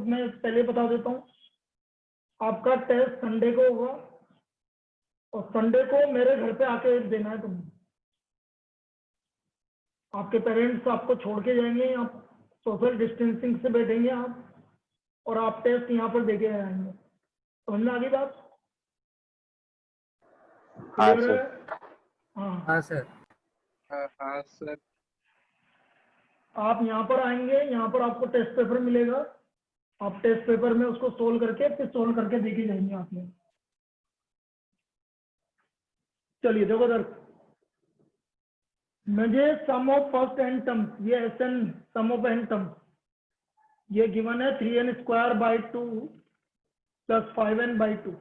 मैं पहले बता देता हूँ, आपका टेस्ट संडे को होगा और संडे को मेरे घर पे आके देना है तुम्हें। आपके पेरेंट्स आपको छोड़ के जाएंगे, आप सोशल डिस्टेंसिंग से बैठेंगे आप, और आप टेस्ट यहाँ पर देके आएंगे। समझ में आ गई बात? हाँ क्लियर है? सर। हाँ सर। हाँ सर। आप यहाँ पर आएंगे, यहाँ पर आपको टेस्ट पेपर मिलेगा, आप टेस्ट पेपर में उसको सोल्व करके फिर सोल्व करके देके जाएंगे आपने। चलिए देखो सर, मुझे sum of first n terms, ये S n sum of n terms, ये गिवन है 3n square by 2 plus 5n by 2,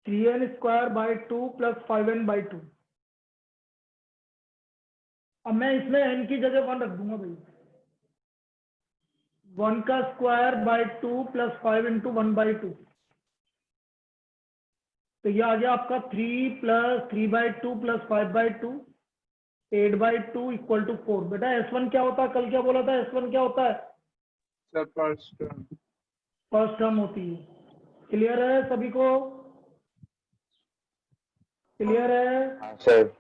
3n square by 2 plus 5n by 2। अब मैं इसमें n की जगह 1 रख दूंगा भाई, 1 का square by 2 plus 5 into 1 by 2, तो ये आ गया आपका 3 plus 3 by 2 plus 5 by 2, 8 by 2 equal to 4। बेटा S1 क्या होता है? कल क्या बोला था? S1 क्या होता है? Sir first term. First term होती है। क्लियर है सभी को? क्लियर है? हाँ सर।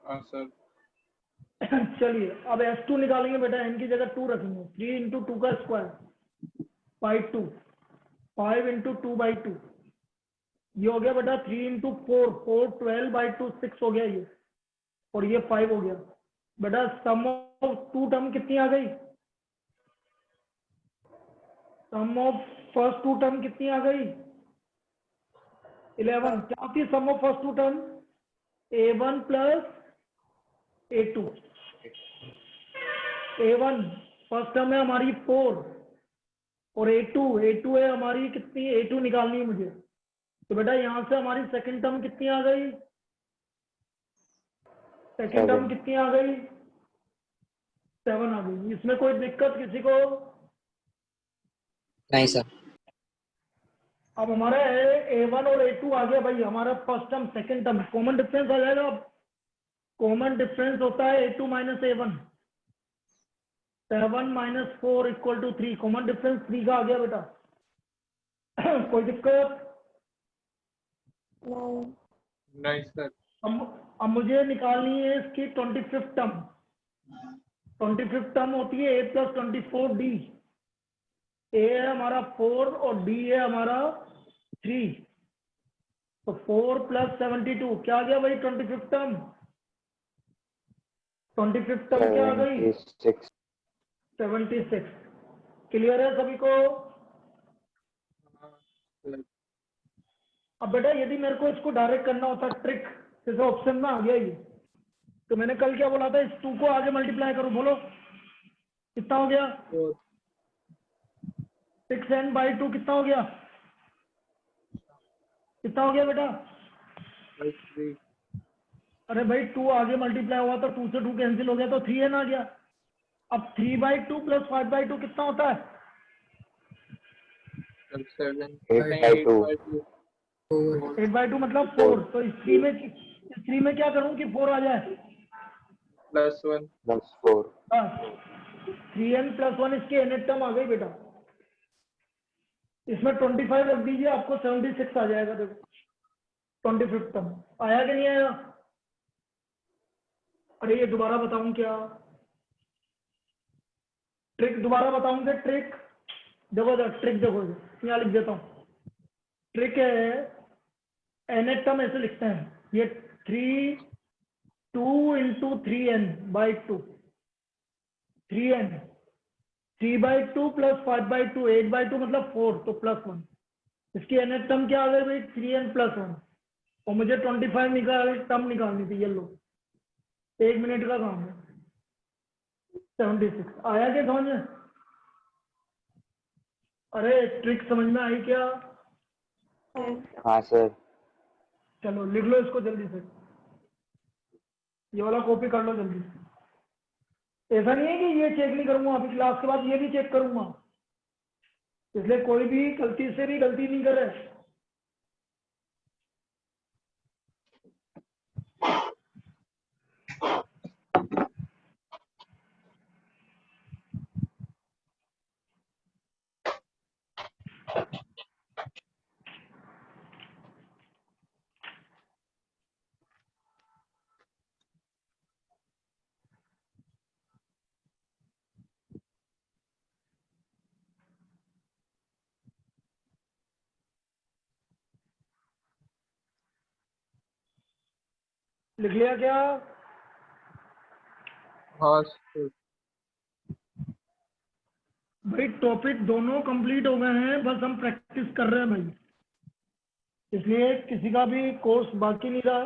हाँ सर। चलिए अब S2 निकालेंगे बेटा, n की जगह 2 रखेंगे, 3 इंटू 2 का स्क्वायर बाई 2, 5 इंटू 2 बाई 2, ये हो गया बेटा 3 इंटू 4, 4 12 बाई 2 6 हो गया ये, और ये 5 हो गया। बेटा सम ऑफ 2 टर्म कितनी आ गई? सम ऑफ फर्स्ट 2 टर्म कितनी आ गई? 11। क्या थी sum of first 2 term? A1 plus A2। A1 first term है हमारी 4, और A2 है हमारी कितनी? A2 निकालनी है मुझे, तो बेटा यहां से हमारी सेकंड टर्म कितनी आ गई? सेकंड टर्म कितनी आ गई? 7 आ गई। इसमें कोई दिक्कत किसी को? नहीं सर। अब हमारा A1 और A2 आ गया भाई, हमारा first term second term common difference आ जाएगा। अब कॉमन डिफरेंस होता है A2 minus A1, 7 minus 4 equal to 3, common difference 3 का आ गया बेटा। कोई दिक्कत? नहीं सर। अब मुझे निकालनी है इसकी 25th टर्म। 25th टर्म होती है A प्लस 24D। A है हमारा 4 और D है हमारा 3, तो 4 प्लस 72 क्या आ गया भाई? 25th term. 25th टर्म क्या आ गई? 76। क्लियर है सभी को? अब बेटा यदि मेरे को इसको डायरेक्ट करना होता ट्रिक, जैसे ऑप्शन में आ गया ये, तो मैंने कल क्या बोला था? इस 2 को आगे मल्टीप्लाई करो, बोलो कितना हो गया? 6n बाई 2 कितना हो गया? कितना हो गया बेटा? 3। अरे भाई 2 आगे मल्टीप्लाई हुआ तो 2 से 2 कैंसिल हो गया तो 3n आ गया। अब 3 बाई 2 प्लस 5 बाई 2 कितना होता है? 7 8 by 2 8 बाई 2 मतलब 4। तो इस 3 में क्या करूं कि 4 आ जाए? +1। plus 4 बस 3n प्लस 1 इसकी nth टर्म आ गई बेटा। इसमें 25 रख दीजिए, आपको 76 आ जाएगा। देखो 25th टर्म आया कि नहीं आया? अरे ये दोबारा बताऊं क्या? ट्रिक दोबारा बताऊंगे। ट्रिक देखो, ट्रिक देखो, यहाँ लिख देता हूँ। ट्रिक है, nth टर्म ऐसे लिखते हैं, ये 2 into 3n by 2, 3n 3 by 2 plus 5 by 2, 8 by 2 मतलब 4, तो +1। इसकी nth टर्म क्या आ गई भाई? 3n प्लस 1, और मुझे 25 टर्म निकालनी थी। ये लो, 1 मिनट का काम है। 76 आया क्या समझ में? अरे ट्रिक समझ में आई क्या? हाँ सर। चलो लिख लो इसको जल्दी से, ये वाला कॉपी कर लो जल्दी से। ऐसा नहीं है कि ये चेक नहीं करूंगा, अभी क्लास के बाद ये भी चेक करूंगा, इसलिए कोई भी गलती से भी गलती नहीं करे। लिख लिया क्या? हाँ सर। भाई टॉपिक दोनों कंप्लीट हो गए हैं, बस हम प्रैक्टिस कर रहे हैं भाई, इसलिए किसी का भी कोर्स बाकी नहीं रहा।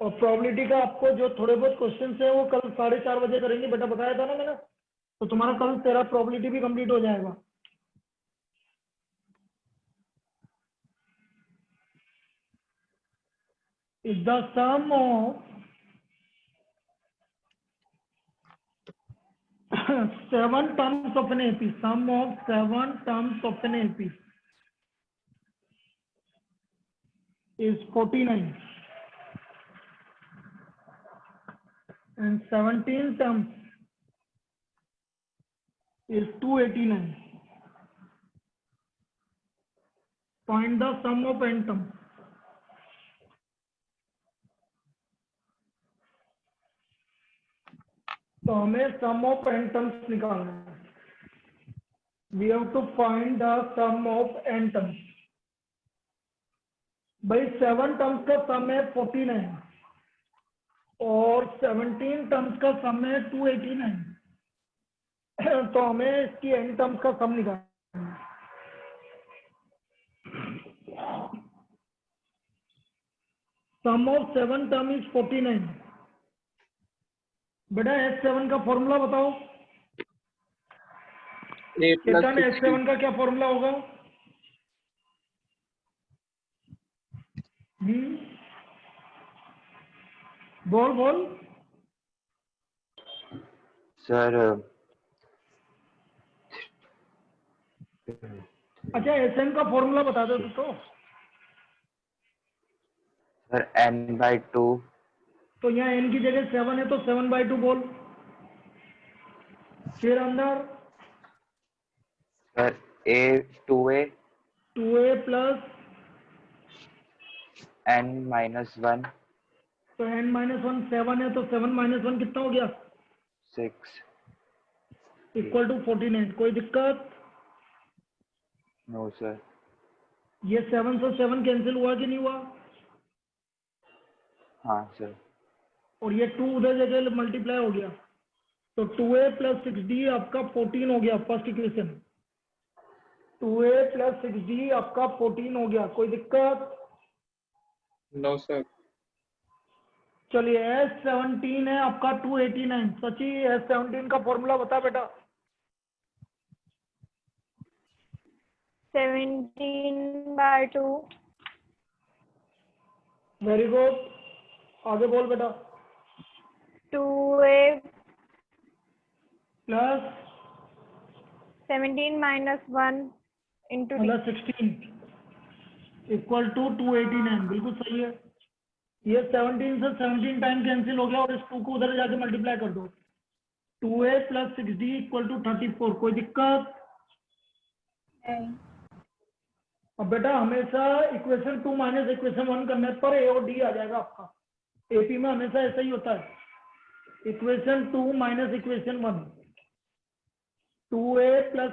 और प्रोबेबिलिटी का आपको जो थोड़े बहुत क्वेश्चन है वो कल 4:30 बजे करेंगे बेटा, बताया था ना मैंने, तो तुम्हारा कल तेरा प्रोबेबिलिटी भी कंप्लीट हो जाएगा। Is the sum of 7 terms of an AP, sum of 7 terms of an AP is 49 and 17 terms is 289. Find the sum of n terms. तो हमें sum of n terms निकालना है। We have to find the sum of n terms. भाई 7 terms का sum है 49 और 17 terms का sum है 289, तो हमें इसकी n terms का sum निकालना है। Sum of 7 term is 49। बेटा S7 का फॉर्मूला बताओ। A plus चेतन 60 S7 का क्या फॉर्मूला होगा? बोल बोल। सर अच्छा SN का फॉर्मूला बता दो तो। सर n/2 तो यहाँ n की जगह 7 है तो 7/2 बोल। फिर अंदर sir a 2a 2a plus n-1 तो n-1 7 है तो 7 - 1 कितना हो गया? 6 इक्वल टू 49। कोई दिक्कत? No sir. ये 7 से 7 कैंसिल हुआ कि नहीं हुआ? हाँ सर। और ये 2 उधर जगह मल्टीप्लाई हो गया, तो 2a प्लस 6d आपका 14 हो गया। First equation 2a plus 6d आपका 14 हो गया। कोई दिक्कत? No sir. चलिए S17 है आपका 289। सची S17 का फॉर्मूला बता बेटा। 17/2। वेरी गुड, आगे बोल बेटा। 2a plus 17 - 1 into d। मतलब 16 इक्वल टू 289। बिल्कुल सही है। ये 17 से 17 टाइम कैंसिल हो गया और इस 2 को उधर जाके मल्टीप्लाई कर दो। 2a plus 6d equal to 34। कोई दिक्कत? अब बेटा हमेशा इक्वेशन 2 माइनस इक्वेशन 1 करने पर a और d आ जाएगा आपका। एपी में हमेशा ऐसा ही होता है। Equation 2 minus equation 1, 2a plus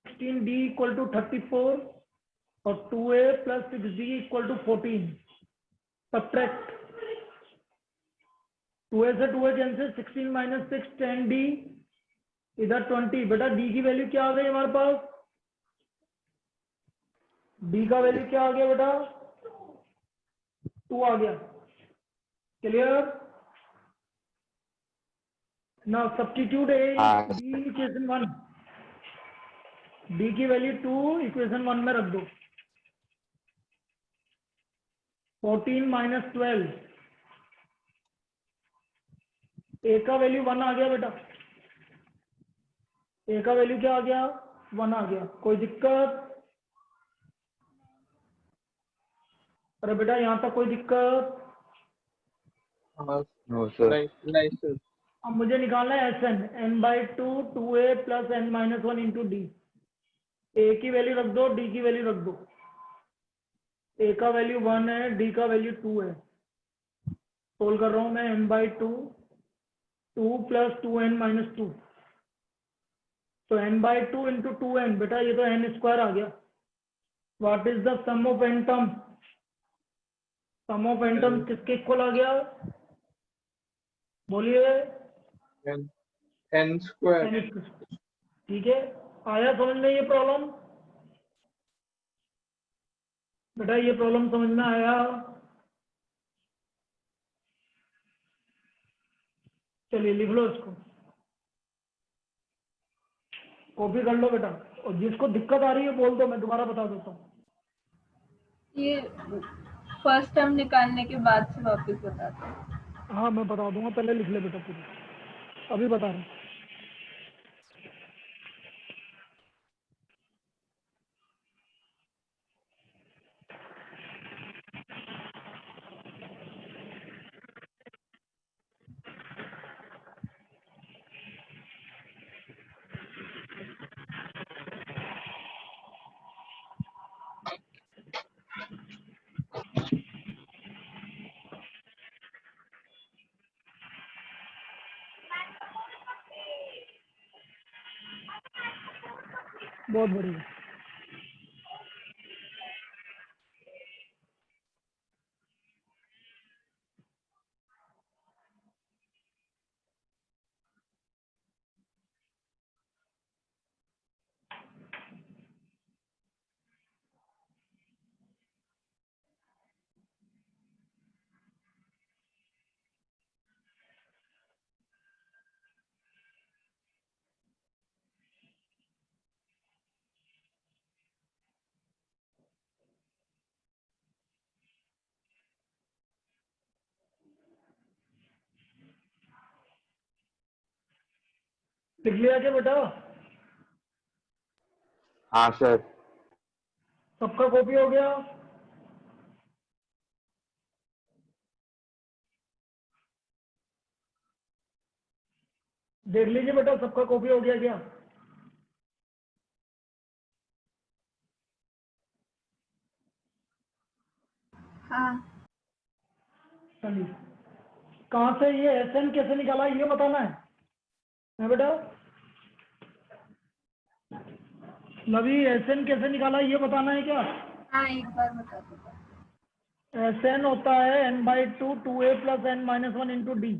16d equal to 34 और 2a plus 6d equal to 14। Subtract 2a से 2a कैंसिल, 16 माइनस 6 10d, इधर 20। बेटा d की वैल्यू क्या आ गई हमारे पास? d का वैल्यू क्या आ गया बेटा? 2 आ गया। क्लियर? नाउ सब्स्टिट्यूट a हाँ d इक्वेशन 1। d की वैल्यू 2 इक्वेशन 1 में रख दो। 14 माइनस 12, a का वैल्यू 1 आ गया बेटा। a का वैल्यू क्या आ गया? 1 आ गया। कोई दिक्कत? अरे बेटा यहाँ तक कोई दिक्कत? हाँ नो सर। नहीं नहीं सर। अब मुझे निकालना है Sn, n/2 2a plus n-1 into D. a की वैल्यू रख दो, d की वैल्यू रख दो। a का वैल्यू 1 है, d का वैल्यू 2 है। सोल्व कर रहा हूँ मैं। n/2 2 प्लस 2n-2, तो n/2 इंटू 2n। बेटा ये तो n स्क्वायर आ गया। What is the sum of n term? Sum of n term किसके इक्वल आ गया? बोलिए। n square. ठीक है, आया समझ में ये प्रॉब्लम? बेटा ये प्रॉब्लम समझ में आया? चलिए लिख लो इसको, कॉपी कर लो बेटा, और जिसको दिक्कत आ रही है बोल दो, मैं दोबारा बता देता हूँ। ये फर्स्ट टर्म निकालने के बाद से वापस बताते हैं। हाँ मैं बता दूंगा, पहले लिख ले बेटा पूरा, अभी बता रहा हूँ। बहुत बढ़िया। लिख लिया क्या बेटा? हाँ सर। सबका कॉपी हो गया? देख लीजिए बेटा, सबका कॉपी हो गया क्या? हाँ, चलिए, कहाँ से ये एसएन कैसे निकाला ये बताना है बेटा? नवी एसएन कैसे निकाला ये बताना है क्या? हाँ एक बार बता दो। एसएन होता है n/2 2a plus n minus 1 into d.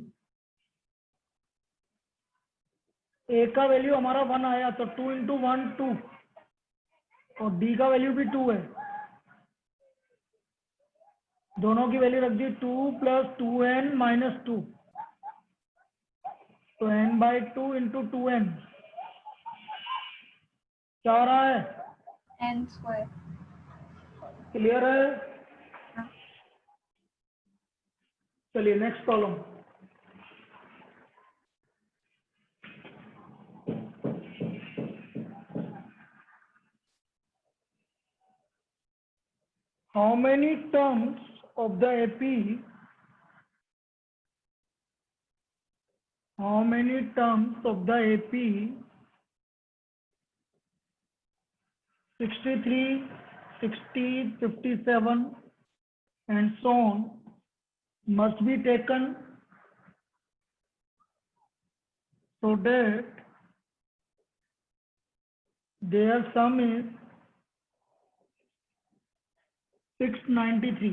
A का वैल्यू हमारा 1 आया तो 2 इंटू 1 2, और डी का वैल्यू भी 2 है, दोनों की वैल्यू रख दी 2 प्लस 2n माइनस 2, तो n/2 इंटू 2n क्या आ रहा है? n square. क्लियर है? हाँ। चलिए next problem. How many terms of the AP? How many terms of the AP 63, 60, 57 and so on must be taken so that their sum is 693.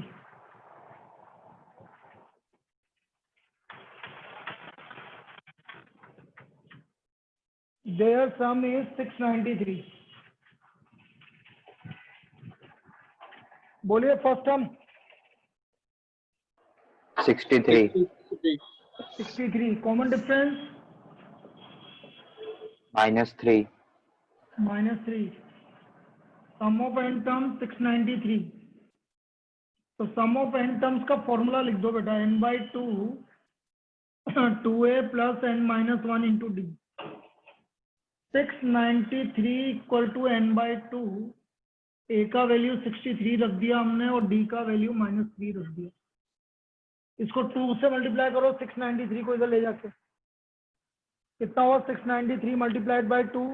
Their sum is 693. बोलिए first term 63 63, common difference -3 -3, sum of n term 693। तो sum of n terms का formula लिख दो बेटा, n/2 2a plus n minus 1 into d. 693 equal to n/2, a का value 63 रख दिया हमने और डी का वैल्यू -3 रख दिया। इसको 2 से मल्टीप्लाई करो 693 को इधर ले जाके, कितना हुआ? 693 मल्टीप्लाइड बाय 2,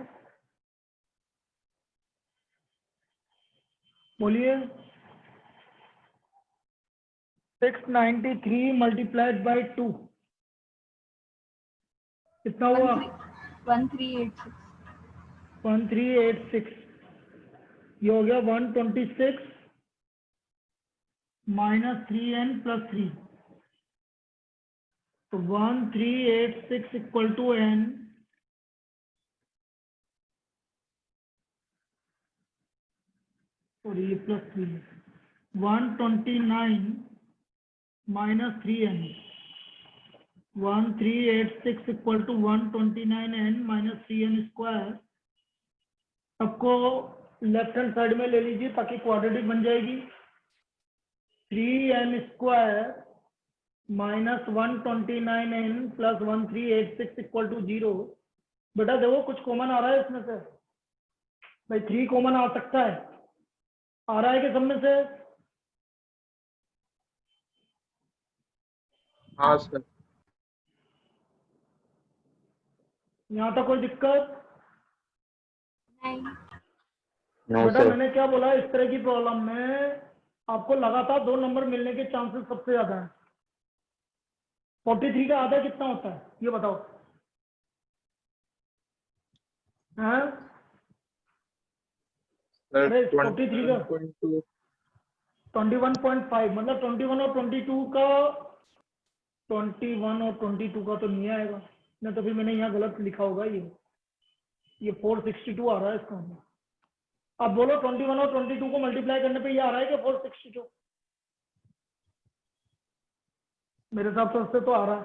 बोलिए 693 मल्टीप्लाइड बाय 2 कितना हुआ? 1386। 1386। ये हो गया 126 माइनस 3n प्लस 3, तो 1386 इक्वल टू n, और ये plus 3, 129 minus 3n, 1386 equal to 129n minus 3n square. सबको लेफ्ट हैंड साइड में ले लीजिए ताकि क्वाड्रेटिक बन जाएगी। 3n स्क्वायर minus 129n plus 1386 equal to 0। बेटा देखो कुछ कॉमन आ रहा है इसमें से, भाई 3 कॉमन आ सकता है, आ रहा है कि सब में से? हाँ सर। यहाँ तक कोई दिक्कत? नहीं। नो बेटा सर। मैंने क्या बोला, इस तरह की प्रॉब्लम में आपको लगातार 2 नंबर मिलने के चांसेस सबसे ज्यादा है। 43 का आधा कितना होता है ये बताओ? हाँ सर अरे 43 का 21.2। 21.5 मतलब 21 और 22 का, 21 और 22 का तो नहीं आएगा ना, तो फिर मैंने यहाँ गलत लिखा होगा। ये 462 आ रहा है इसका। अब बोलो 21 और 22 को मल्टीप्लाई करने पे ये आ रहा है कि 462? मेरे हिसाब से उससे तो आ रहा है,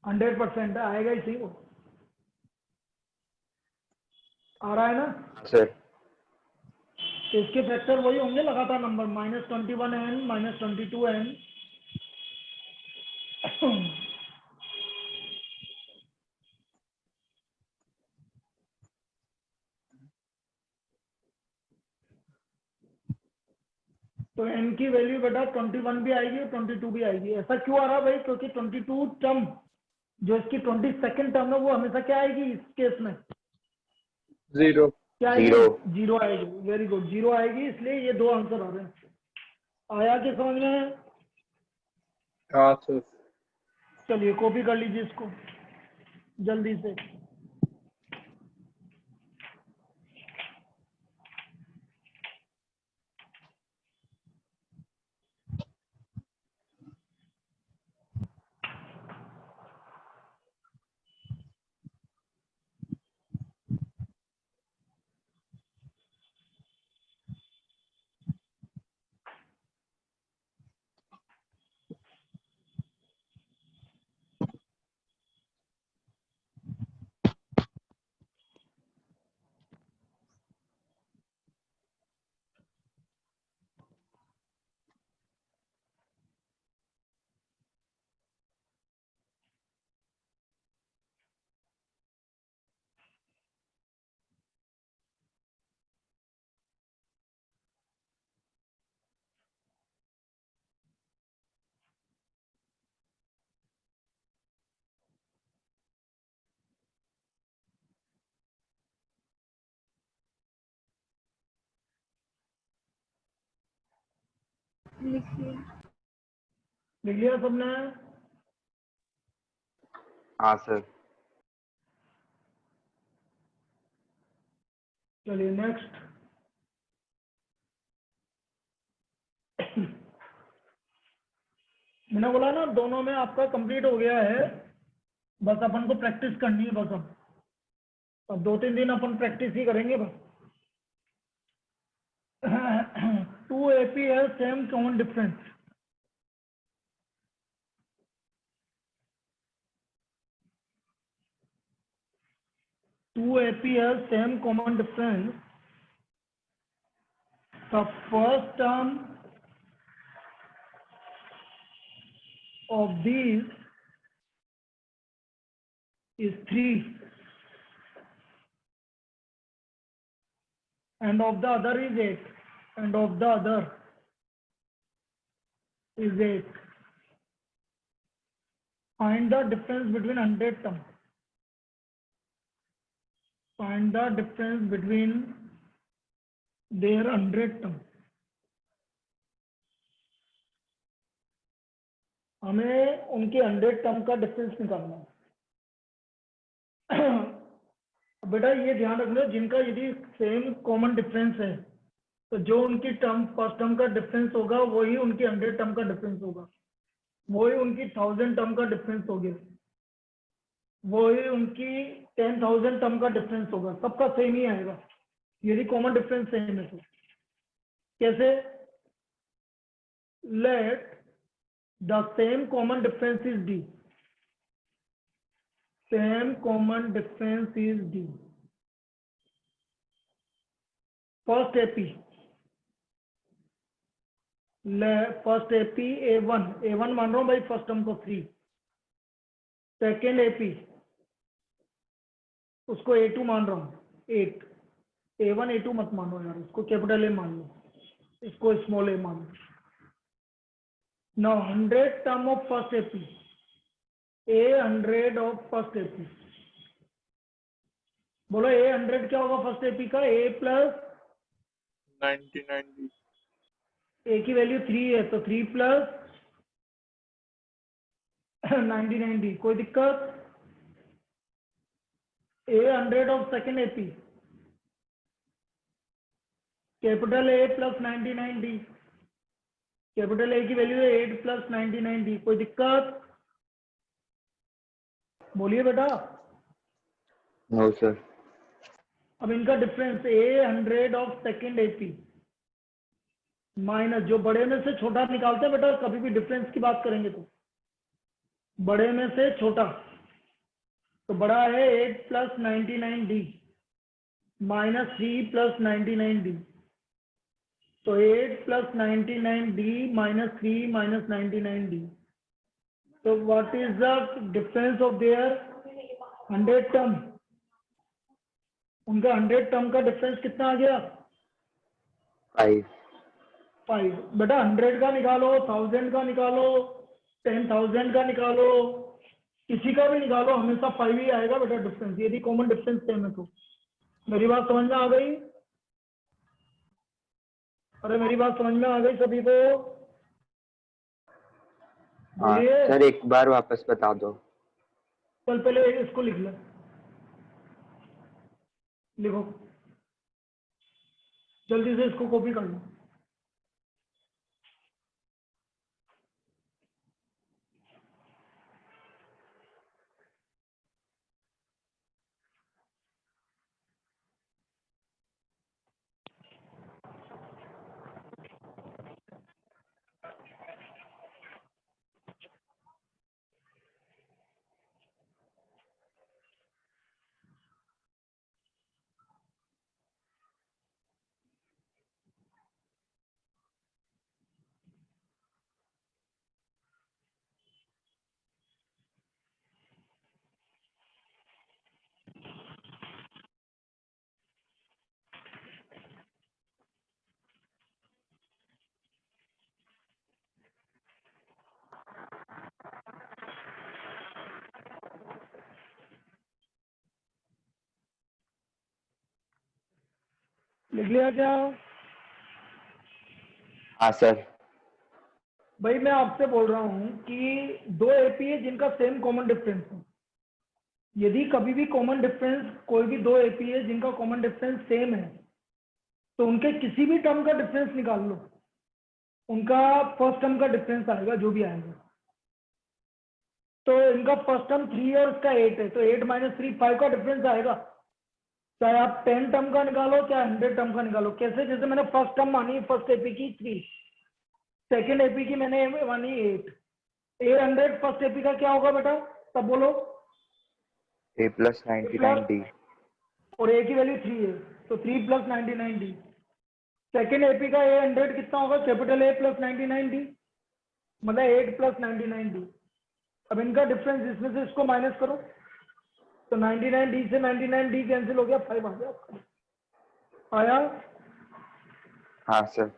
100% आएगा ही सही वो। आ रहा है ना सर। तो इसके फैक्टर वही होंगे लगातार नंबर, -21n -22n। तो n की वैल्यू बेटा 21 भी आएगी और 22 भी आएगी। ऐसा क्यों आ रहा है भाई? क्योंकि 22 टर्म जो इसकी 22nd टर्म है वो हमेशा क्या आएगी इस केस में? 0। क्या आएगी? 0। 0 आएगी। वेरी गुड, 0 आएगी, इसलिए ये 2 आंसर आ रहे हैं। आया कि समझ में? हाँ सर। चलिए कॉपी कर लीजिए इसको जल्दी से। लिखिए। लिख लिया सबने? हाँ सर। चलिए नेक्स्ट। मैंने बोला ना दोनों में आपका कंप्लीट हो गया है, बस अपन को प्रैक्टिस करनी है बस। अब 2-3 दिन अपन प्रैक्टिस ही करेंगे बस। 2 AP है same common difference. Two AP has same common difference. The first term of these is 3 and of the other is 8 and of the other is 8. Find the difference between 100 terms. Find the difference between their 100 terms. हमें उनके 100 term का difference निकालना है। बेटा ये ध्यान रखना, जिनका यदि सेम कॉमन डिफरेंस है तो जो उनकी टर्म फर्स्ट टर्म का डिफरेंस होगा वही उनकी 100 टर्म का डिफरेंस होगा। वही उनकी 1000 टर्म का डिफरेंस हो गया, वही उनकी 10,000 टर्म का डिफरेंस होगा, सबका सेम ही आएगा यदि कॉमन डिफरेंस सेम है तो। कैसे? Let the same common difference is D, same common difference is D. First AP, first AP A1 मान रहा हूं भाई फर्स्ट टर्म को 3, सेकेंड एपी उसको A2 मान रहा हूं 8, A1 A2 मत मानो यार, उसको कैपिटल ए मान लो, इसको स्मॉल ए मान लो। Now 100 term of first AP, A100 of first AP, बोलो A100 क्या होगा फर्स्ट एपी का? A plus 99D। ए की वैल्यू 3 है तो 3 प्लस 99D, कोई दिक्कत? A100 of second AP, capital A plus 99D, capital A की वैल्यू है 8 प्लस 99D, कोई दिक्कत? बोलिए बेटा। No sir. अब इनका difference A100 of second AP minus, जो बड़े में से छोटा निकालते हैं बेटा, कभी भी डिफरेंस की बात करेंगे तो बड़े में से छोटा, तो बड़ा है 8 plus 99D minus 3 plus 99D, तो 8 plus 99D minus 3 minus 99D, तो what is the difference of their 100 term? उनका 100 टर्म का डिफरेंस कितना आ गया? 5। बेटा 100 का निकालो, 1000 का निकालो, 10,000 का निकालो, किसी का भी निकालो, हमेशा 5 ही आएगा बेटा डिफरेंस, यदि कॉमन डिफरेंस सेम है तो। मेरी बात समझ में आ गई? अरे मेरी बात समझ में आ गई सभी को? हाँ बोलिए। सर, एक बार वापस बता दो। चल पहले इसको लिख ले, लिखो जल्दी से, इसको कॉपी कर लो। लिख लिया क्या? हाँ सर। भाई मैं आपसे बोल रहा हूं कि 2 एपी है जिनका सेम कॉमन डिफरेंस है, यदि कभी भी कॉमन डिफरेंस, कोई भी 2 एपी है जिनका कॉमन डिफरेंस सेम है, तो उनके किसी भी टर्म का डिफरेंस निकाल लो, उनका फर्स्ट टर्म का डिफरेंस आएगा जो भी आएगा। तो इनका फर्स्ट टर्म 3 है और इसका 8 है, तो 8 माइनस 3 5 का डिफरेंस आएगा, चाहे आप 10 टर्म का निकालो चाहे 100 टर्म का निकालो। कैसे? जैसे मैंने फर्स्ट टर्म मानी फर्स्ट एपी की 3, सेकेंड एपी की मैंने मानी 8, 100 फर्स्ट एपी का क्या होगा बेटा? तब बोलो। A plus 99D। और ए की वैल्यू 3 है तो 3 प्लस 99D। सेकेंड एपी का 100 कितना होगा? कैपिटल A प्लस 99D, मतलब 8 प्लस 99D। अब इनका डिफरेंस, इसमें से इसको माइनस करो तो 99D से 99D कैंसिल हो गया, 5 आ गया आपका। आया? हाँ सर।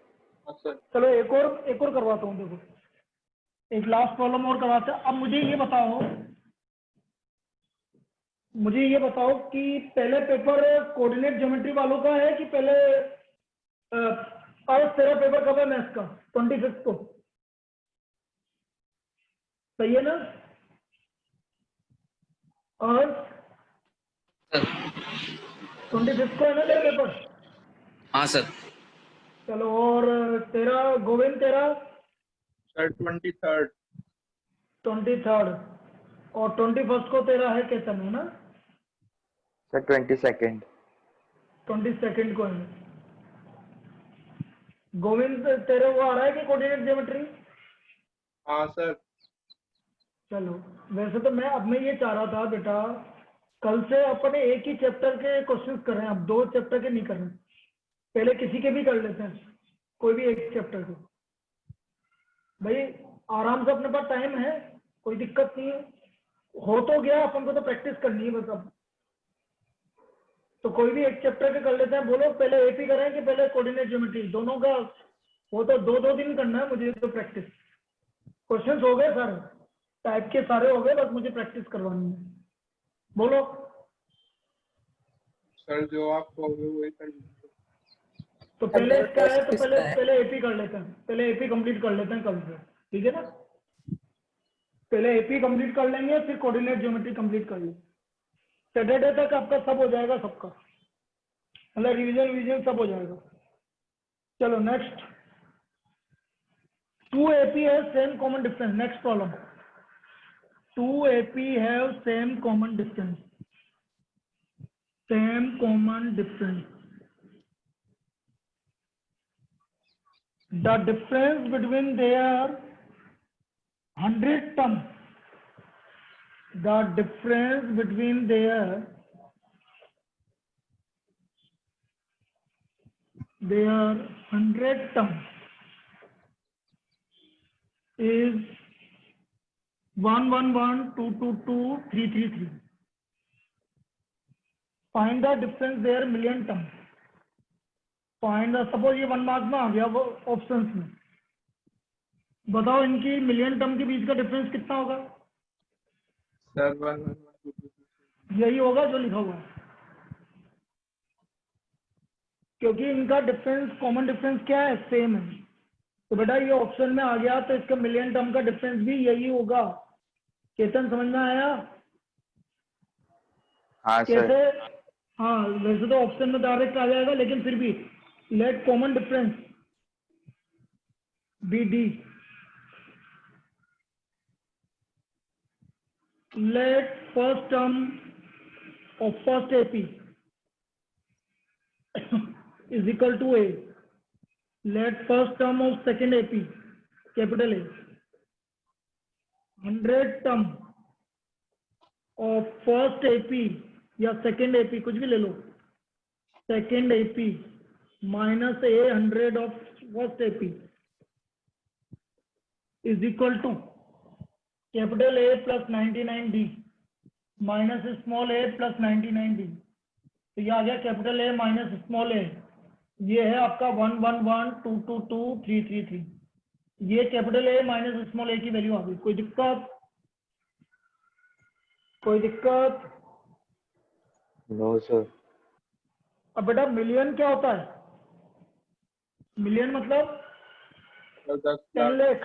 हाँ सर। चलो एक और करवाता हूँ, देखो एक लास्ट प्रॉब्लम और करवाते हैं। अब मुझे ये बताओ कि पहले पेपर कोऑर्डिनेट ज्योमेट्री वालों का है कि पहले आज तेरा पेपर कब है मैथ्स का? 25 को, सही है ना? और 25 को है ना तेरा पेपर? हाँ सर। चलो, और तेरा गोविंद, तेरा सर 23rd। 23rd और 21st को तेरा है केतन, है ना? Sir 22nd। 22nd को है। गोविंद तेरे वो आ रहा है कि कोऑर्डिनेट ज्योमेट्री? हाँ सर। चलो, वैसे तो मैं ये चाह रहा था बेटा, कल से अपने एक ही चैप्टर के क्वेश्चंस कर रहे हैं, अब 2 चैप्टर के नहीं कर रहे। पहले किसी के भी कर लेते हैं, कोई भी एक चैप्टर के। भाई आराम से, अपने पास टाइम है, कोई दिक्कत नहीं है, हो तो गया, अपन को तो प्रैक्टिस करनी है बस अब। तो कोई भी एक चैप्टर के कर लेते हैं। बोलो पहले एपी करें कि पहले कोऑर्डिनेट ज्योमेट्री? दोनों का वो तो 2-2 दिन करना है मुझे तो प्रैक्टिस। क्वेश्चंस हो गए सर, टाइप के सारे हो गए, बस मुझे प्रैक्टिस करवानी है। बोलो सर जो आप कहोगे वही कर लीजिए। तो पहले क्या है, तो पहले एपी कर लेते हैं, पहले एपी कंप्लीट कर लेते हैं कल से, ठीक है ना? पहले एपी कंप्लीट कर लेंगे, फिर कोऑर्डिनेट ज्योमेट्री कंप्लीट कर लेंगे। सैटरडे तक आपका सब हो जाएगा, सबका मतलब रिवीजन सब हो जाएगा। चलो नेक्स्ट, 2 AP है same common difference. Next problem, 2 AP have same common difference, same common difference. The difference between their 100 terms, the difference between their 100 terms is 111, 222, 333. Find the difference their million terms. Find the, suppose ये 1 marks में आ गया वो options में, बताओ इनकी million term के बीच का difference कितना होगा? सर 1 1 1 2 2 2। यही होगा जो लिखा हुआ है, क्योंकि इनका डिफरेंस, कॉमन डिफरेंस क्या है? सेम है। तो बेटा ये ऑप्शन में आ गया, तो इसका मिलियन टर्म का डिफरेंस भी यही होगा। केतन समझ में आया? हाँ कैसे? सर। हाँ, वैसे तो ऑप्शन में डायरेक्ट आ जाएगा, लेकिन फिर भी let common difference be d, let first term of first AP is equal to A. Let first term of second AP, capital A. 100 term of first AP या second AP, कुछ भी ले लो, second AP minus A 100 of first AP is equal to capital A plus 99D minus small a plus 99D। तो ये आ गया capital A minus small a, ये है आपका 111, 222, 333। ये capital A minus small a की वैल्यू आ गई। कोई दिक्कत? कोई दिक्कत? No sir. अब बेटा मिलियन क्या होता है? मिलियन मतलब 10 10 लाख। लाख।